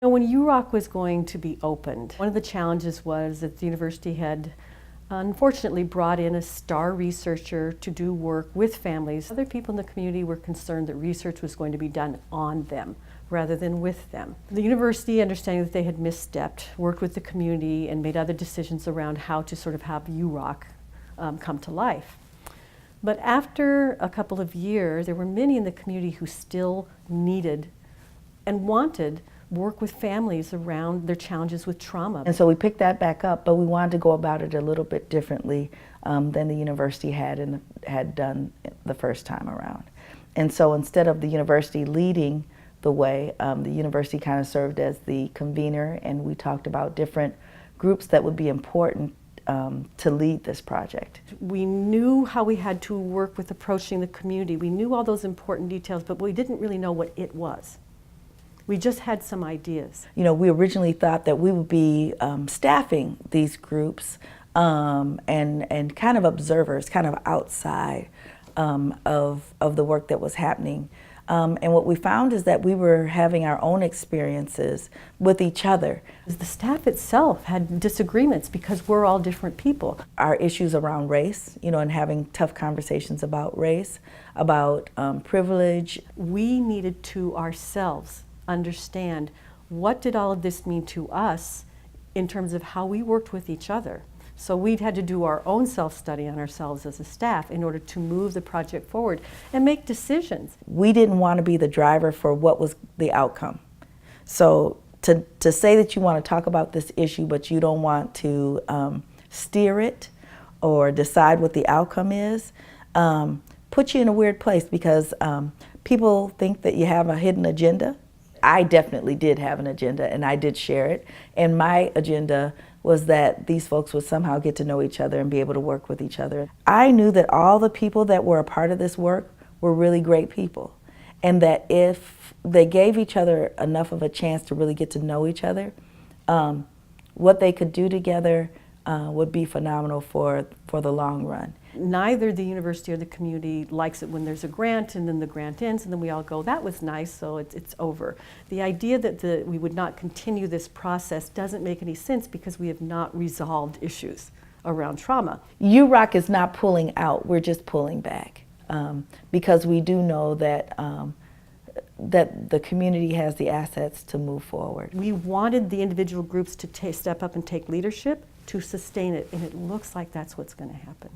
When UROC was going to be opened, one of the challenges was that the university had unfortunately brought in a star researcher to do work with families. Other people in the community were concerned that research was going to be done on them rather than with them. The university, understanding that they had misstepped, worked with the community and made other decisions around how to sort of have UROC come to life. But after a couple of years, there were many in the community who still needed and wanted work with families around their challenges with trauma. And so we picked that back up, but we wanted to go about it a little bit differently than the university had done the first time around. And so instead of the university leading the way, the university kind of served as the convener, and we talked about different groups that would be important to lead this project. We knew how we had to work with approaching the community. We knew all those important details, but we didn't really know what it was. We just had some ideas. You know, we originally thought that we would be staffing these groups and kind of observers, kind of outside of the work that was happening. And what we found is that we were having our own experiences with each other. The staff itself had disagreements because we're all different people. Our issues around race, you know, and having tough conversations about race, about privilege. We needed to ourselves understand what did all of this mean to us in terms of how we worked with each other. So we'd had to do our own self-study on ourselves as a staff in order to move the project forward and make decisions. We didn't want to be the driver for what was the outcome. So to say that you want to talk about this issue but you don't want to steer it or decide what the outcome is, puts you in a weird place because people think that you have a hidden agenda. I definitely did have an agenda, and I did share it. And my agenda was that these folks would somehow get to know each other and be able to work with each other. I knew that all the people that were a part of this work were really great people, and that if they gave each other enough of a chance to really get to know each other, what they could do together would be phenomenal for the long run. Neither the university or the community likes it when there's a grant and then the grant ends and then we all go, that was nice, so it's over. The idea that we would not continue this process doesn't make any sense because we have not resolved issues around trauma. UROC is not pulling out, we're just pulling back because we do know that that the community has the assets to move forward. We wanted the individual groups to step up and take leadership to sustain it, and it looks like that's what's going to happen.